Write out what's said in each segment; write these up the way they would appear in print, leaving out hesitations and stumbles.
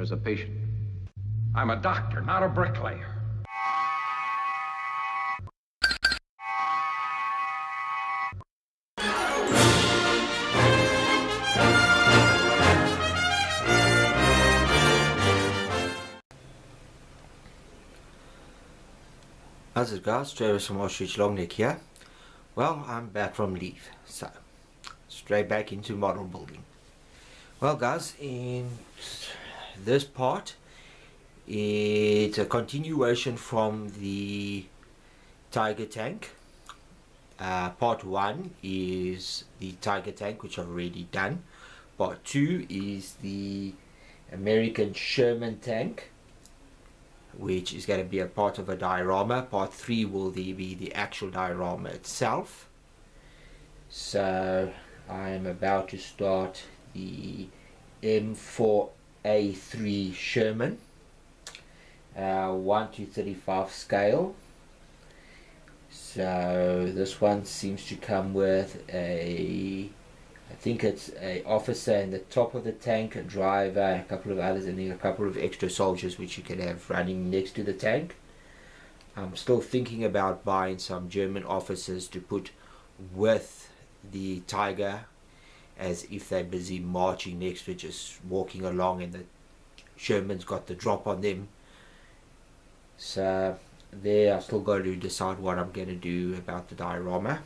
as a patient. I'm a doctor, not a bricklayer. How's it guys, Travis from Ostrich Longneck here. Well, I'm back from leave, so straight back into model building. Well guys, in this part, it's a continuation from the Tiger tank. Part 1 is the Tiger tank, which I've already done. Part 2 is the American Sherman tank, which is going to be a part of a diorama. Part 3 will be the actual diorama itself. So I'm about to start the M4A3 Sherman, 1:35 scale. So this one seems to come with I think it's a officer in the top of the tank, a driver, a couple of others, and then a couple of extra soldiers which you can have running next to the tank. I'm still thinking about buying some German officers to put with the Tiger, as if they're busy marching next to it, just walking along, and the Sherman's got the drop on them. So there, I've still got to decide what I'm going to do about the diorama,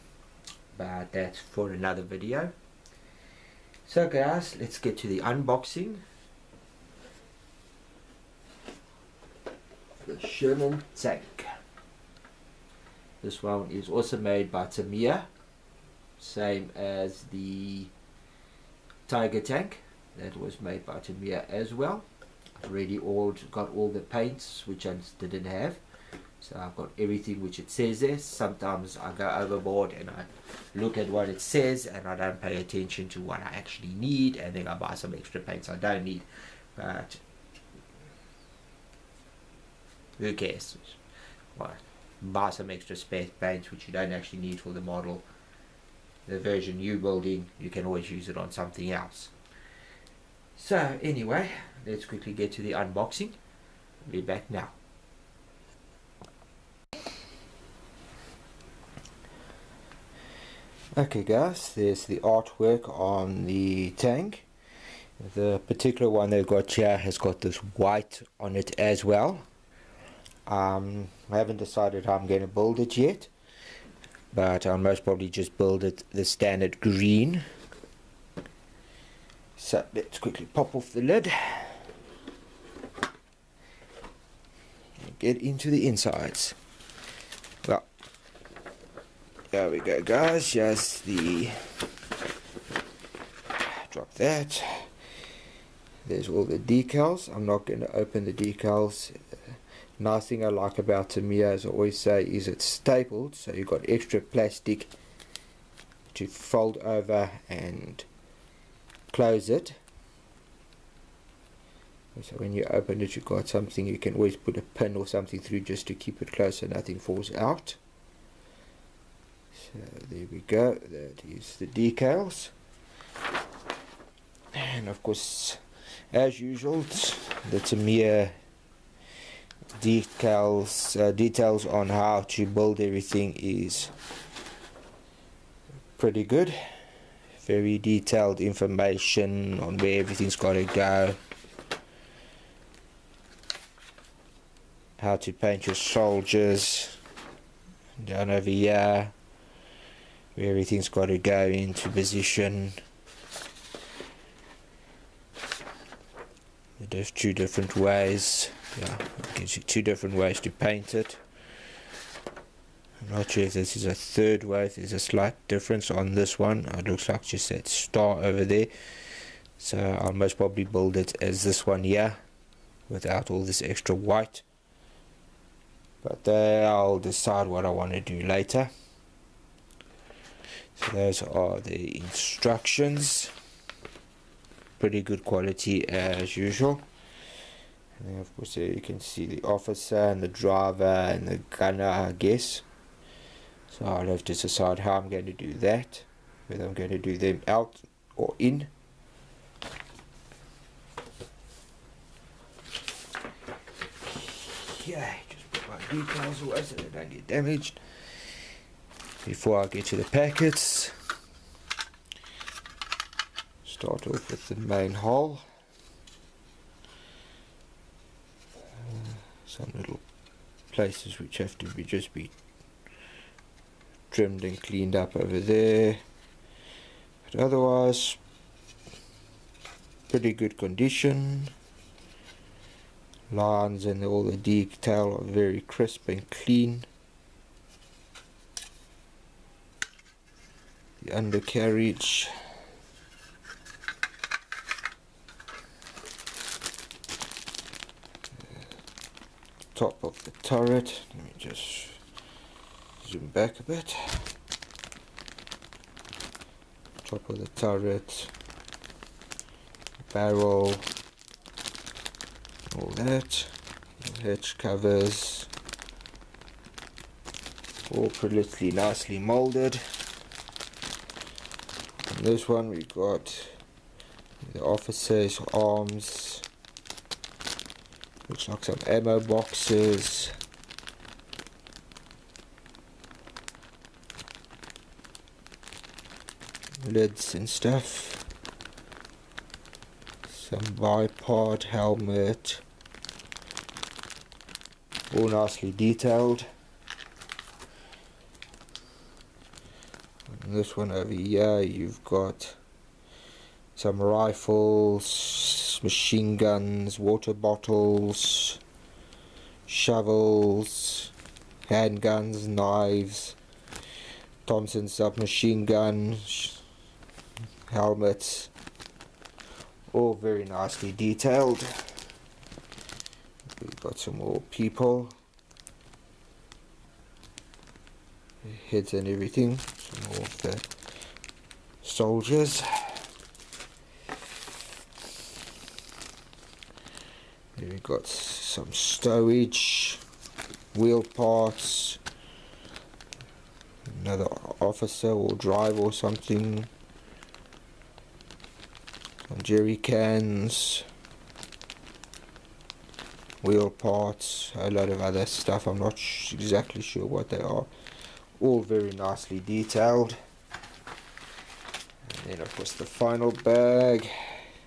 but that's for another video. So guys, let's get to the unboxing. The Sherman tank. This one is also made by Tamiya, same as the Tiger tank. That was made by Tamiya as well. I've already got all the paints which I didn't have. So I've got everything which it says there. Sometimes I go overboard and I look at what it says and I don't pay attention to what I actually need, and then I buy some extra paints I don't need. But who cares? Well, buy some extra spare paints which you don't actually need for the model. The version you're building, you can always use it on something else. So anyway, let's quickly get to the unboxing. I'll be back now. Okay guys, there's the artwork on the tank. The particular one they've got here has got this white on it as well. I haven't decided how I'm going to build it yet, but I'll most probably just build it the standard green. So let's quickly pop off the lid and get into the insides. Well, there we go guys, just drop that. There's all the decals. I'm not going to open the decals. Nice thing I like about Tamiya, as I always say, is it's stapled, so you've got extra plastic to fold over and close it. So when you open it, you've got something you can always put a pin or something through just to keep it closed so nothing falls out. So there we go, that is the decals. And of course, as usual, the Tamiya details on how to build everything is pretty good. Very detailed information on where everything's got to go, how to paint your soldiers down over here, where everything's got to go into position. There's two different ways. Yeah, it gives you two different ways to paint it. I'm not sure if this is a third way, if there's a slight difference on this one. It looks like just that star over there. So I'll most probably build it as this one here, without all this extra white. But I'll decide what I want to do later. So those are the instructions. Pretty good quality as usual. And then of course there you can see the officer and the driver and the gunner, I guess. So I'll have to decide how I'm going to do that, whether I'm going to do them out or in. here. Just put my decals away so they don't get damaged. Before I get to the packets, start off with the main hull. Some little places which have to be just be trimmed and cleaned up over there, but otherwise pretty good condition. Lines and all the detail are very crisp and clean. The undercarriage, top of the turret, let me just zoom back a bit. Top of the turret, barrel, all that, hatch covers, all pretty nicely molded. On this one we got the officer's arms, looks like some ammo boxes, lids and stuff, some bipod helmet, all nicely detailed. And this one over here you've got some rifles, machine guns, water bottles, shovels, handguns, knives, Thompson submachine gun, helmets, all very nicely detailed. We've got some more people, heads and everything, some more of the soldiers. Here we've got some stowage, wheel parts, another officer or driver or something, some jerry cans, wheel parts, a lot of other stuff. I'm not exactly sure what they are. All very nicely detailed. And then of course the final bag,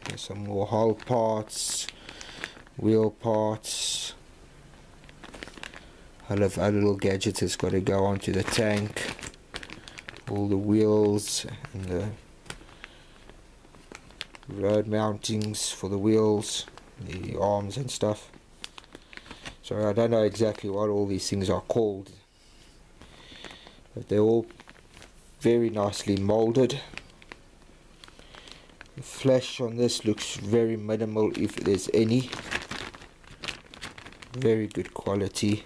there's some more hull parts, wheel parts. All of our little gadgets has got to go onto the tank. All the wheels and the road mountings for the wheels, the arms and stuff. So I don't know exactly what all these things are called, but they're all very nicely molded. The flesh on this looks very minimal, if there's any. Very good quality.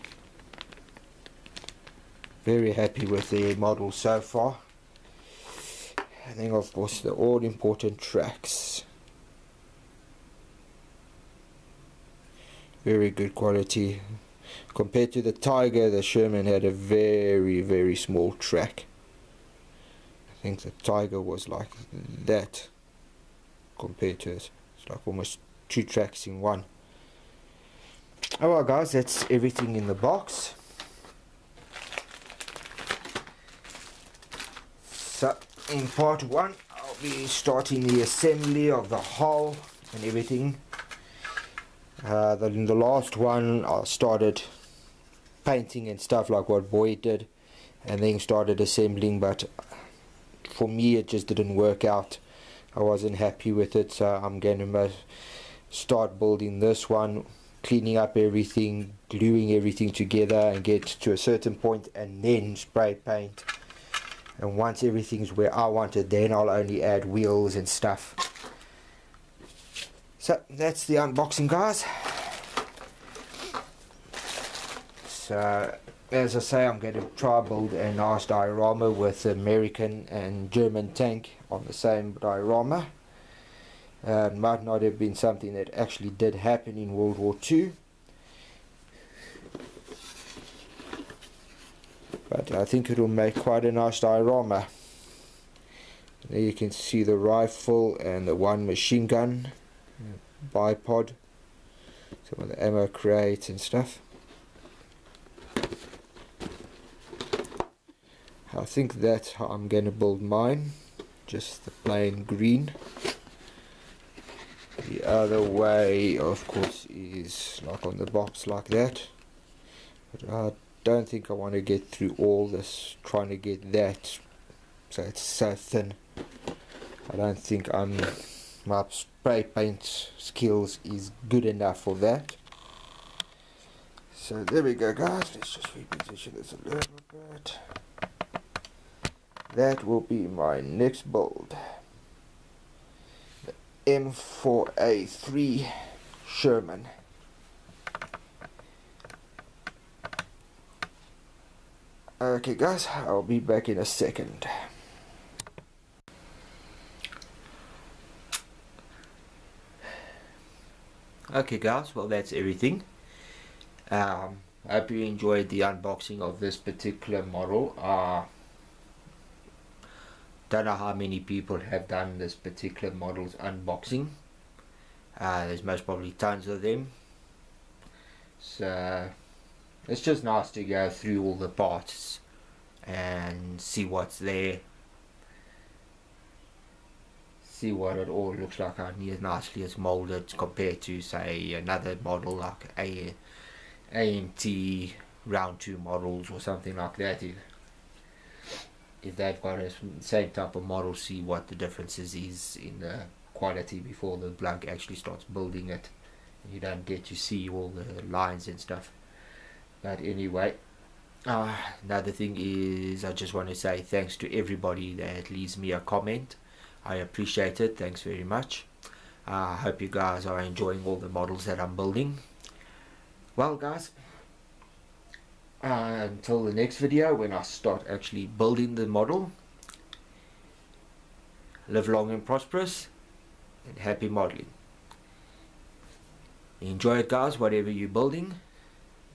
Very happy with the model so far. And then of course the all important tracks. Very good quality. Compared to the Tiger, the Sherman had a very small track. I think the Tiger was like that compared to it. It's like almost 2 tracks in one. Alright guys, that's everything in the box. So in part 1 I'll be starting the assembly of the hull and everything. In the last one I started painting and stuff like what Boyd did, and then started assembling, but for me it just didn't work out. I wasn't happy with it, so I'm going to start building this one, cleaning up everything, gluing everything together and get to a certain point and then spray paint. And once everything's where I want it, then I'll only add wheels and stuff. So that's the unboxing, guys. So as I say, I'm going to try build a nice diorama with American and German tank on the same diorama. Might not have been something that actually did happen in World War II, but I think it will make quite a nice diorama. There you can see the rifle and the one machine gun, bipod, some of the ammo crates and stuff. I think that's how I'm going to build mine, just the plain green. The other way, of course, is like on the box like that, but I don't think I want to get through all this trying to get that so it's so thin. I don't think my spray paint skills is good enough for that. So there we go, guys. Let's just reposition this a little bit. That will be my next build. The M4A3 Sherman. Okay guys, I'll be back in a second. Okay guys, well that's everything. I hope you enjoyed the unboxing of this particular model. Don't know how many people have done this particular model's unboxing. There's most probably tons of them. So it's just nice to go through all the parts and see what's there. See what it all looks like, how nicely it's molded compared to say another model like AMT round 2 models or something like that. If they've got the same type of model, see what the differences is in the quality before the bloke actually starts building it. You don't get to see all the lines and stuff. But anyway, another thing is I just want to say thanks to everybody that leaves me a comment. I appreciate it. Thanks very much. I hope you guys are enjoying all the models that I'm building. Well guys, until the next video when I start actually building the model, live long and prosperous and happy modeling. Enjoy it guys, whatever you're building.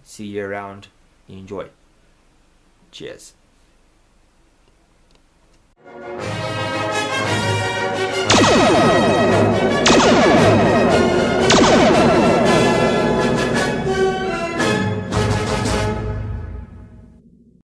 See you around. Enjoy. Cheers.